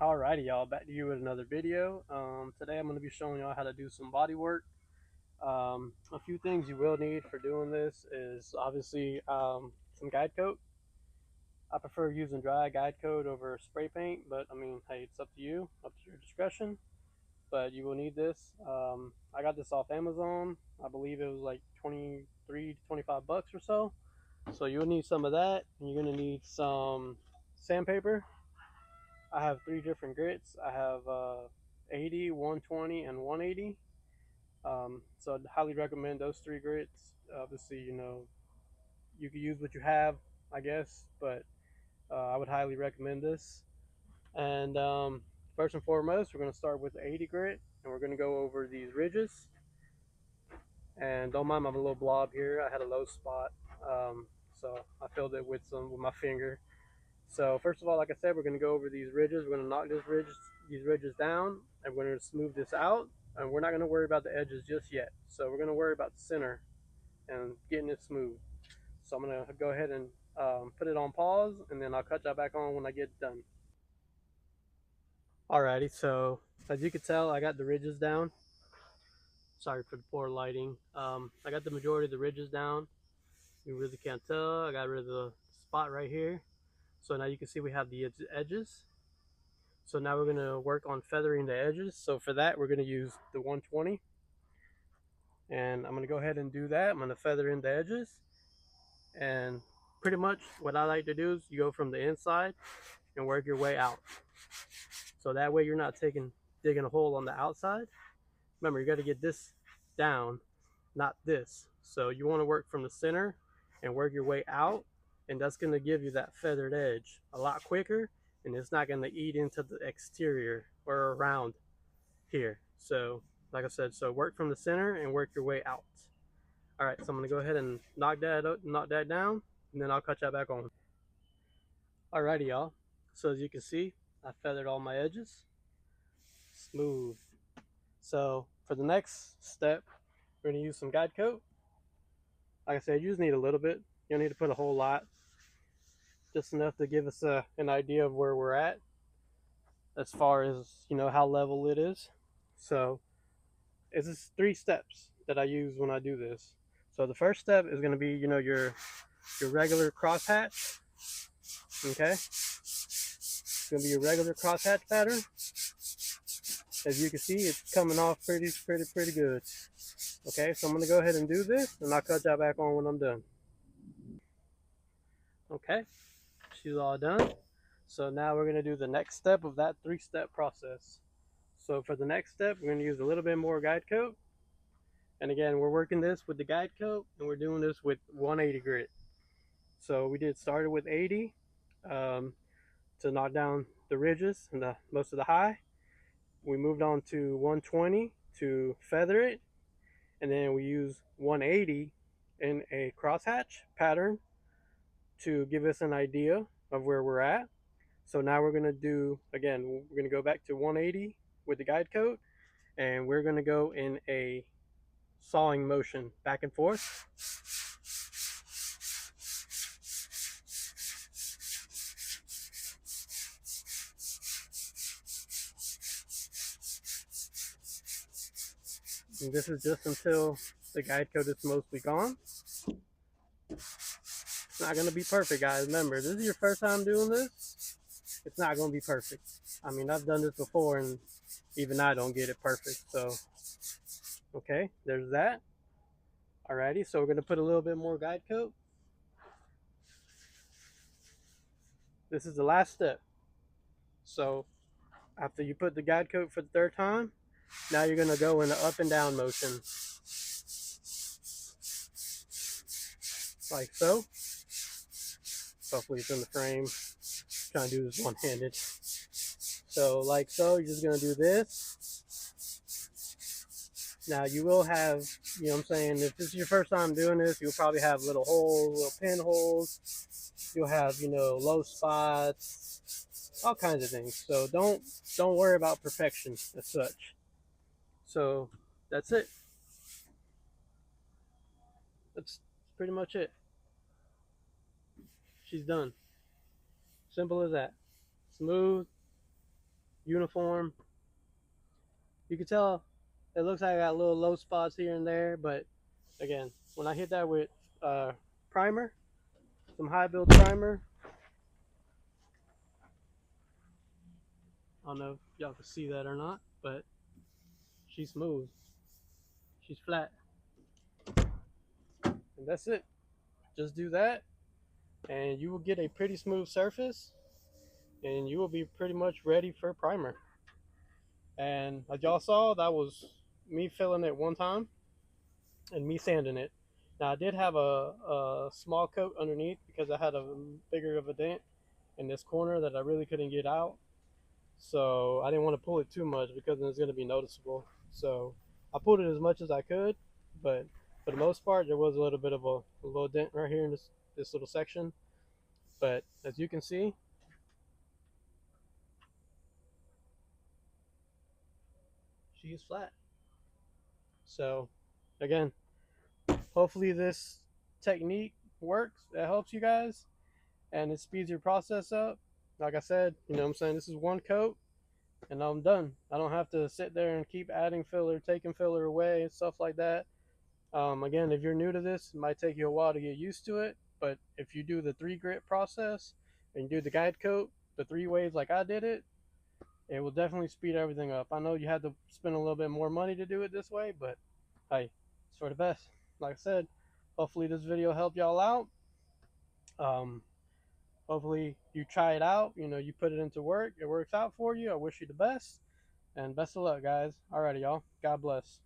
Alrighty, y'all, back to you with another video. Today I'm going to be showing y'all how to do some body work. A few things you will need for doing this is obviously some guide coat. I prefer using dry guide coat over spray paint, but I mean, hey, it's up to you, up to your discretion. But you will need this. I got this off Amazon. I believe it was like 23 to 25 bucks or so. So you'll need some of that, and you're going to need some sandpaper. I have three different grits. I have 80, 120, and 180. So I'd highly recommend those three grits. Obviously, you can use what you have, I guess, but I would highly recommend this. And first and foremost, we're going to start with the 80 grit, and we're going to go over these ridges. And don't mind my little blob here. I had a low spot, so I filled it with my finger. So first of all, like I said, we're going to go over these ridges. We're going to knock these ridges down, and we're going to smooth this out. And we're not going to worry about the edges just yet. So we're going to worry about the center and getting it smooth. So I'm going to go ahead and put it on pause, and then I'll cut that back on when I get done. Alrighty, so as you can tell, I got the ridges down. Sorry for the poor lighting. I got the majority of the ridges down. You really can't tell. I got rid of the spot right here. So now you can see we have the edges. So now we're going to work on feathering the edges. So for that, we're going to use the 120. And I'm going to go ahead and do that. I'm going to feather in the edges. And pretty much what I like to do is you go from the inside and work your way out. So that way you're not digging a hole on the outside. Remember, you got to get this down, not this. So you want to work from the center and work your way out. And that's going to give you that feathered edge a lot quicker. And it's not going to eat into the exterior or around here. So like I said, so work from the center and work your way out. All right, so I'm going to go ahead and knock that down, and then I'll cut that back on. Alrighty, y'all. So as you can see, I feathered all my edges. Smooth. So for the next step, we're going to use some guide coat. Like I said, you just need a little bit. You don't need to put a whole lot. Just enough to give us an idea of where we're at as far as, how level it is. So it's just 3 steps that I use when I do this. So the first step is going to be, your regular crosshatch. Okay, it's going to be your regular crosshatch pattern. As you can see, it's coming off pretty good. Okay, so I'm going to go ahead and do this, and I'll cut that back on when I'm done. Okay, she's all done. So now we're going to do the next step of that 3-step process. So for the next step, we're going to use a little bit more guide coat. And again, we're working this with the guide coat, and we're doing this with 180 grit. So we started with 80 to knock down the ridges and most of the high. We moved on to 120 to feather it, and then we use 180 in a crosshatch pattern to give us an idea of where we're at. So now we're going to do, again, we're going to go back to 180 with the guide coat, and we're going to go in a sawing motion back and forth. And this is just until the guide coat is mostly gone. It's not going to be perfect, guys. Remember, this is your first time doing this. It's not going to be perfect. I mean, I've done this before, and even I don't get it perfect. So, okay, there's that. Alrighty, so we're going to put a little bit more guide coat. This is the last step. So, after you put the guide coat for the 3rd time, now you're going to go in an up and down motion. Like so. Hopefully it's in the frame. I'm trying to do this one-handed. So like so, you're just going to do this. Now you will have, what I'm saying, if this is your first time doing this, you'll probably have little holes, little pinholes. You'll have, low spots, all kinds of things. So don't worry about perfection as such. So that's it. That's pretty much it. She's done. Simple as that. Smooth. uniform. You can tell it looks like I got little low spots here and there, but again, when I hit that with primer, some high build primer, I don't know if y'all can see that or not, but she's smooth. She's flat. And that's it. Just do that and you will get a pretty smooth surface and you will be pretty much ready for primer. And as y'all saw, that was me filling it one time and me sanding it. Now I did have a small coat underneath because I had a bigger of a dent in this corner that I really couldn't get out. So I didn't want to pull it too much because it's going to be noticeable. So I pulled it as much as I could, but for the most part, there was a little bit of a little dent right here in this little section. But as you can see, she is flat. So again, hopefully this technique works. It helps you guys and it speeds your process up. Like I said, you know what I'm saying, this is one coat and I'm done. I don't have to sit there and keep adding filler, taking filler away and stuff like that. Again, if you're new to this, it might take you a while to get used to it, but if you do the 3 grit process and you do the guide coat, the 3 waves like I did it, it will definitely speed everything up. I know you had to spend a little bit more money to do it this way, but hey, it's for the best. Like I said, hopefully this video helped y'all out. Hopefully you try it out, you know, you put it into work, it works out for you. I wish you the best and best of luck, guys. Alrighty, y'all. God bless.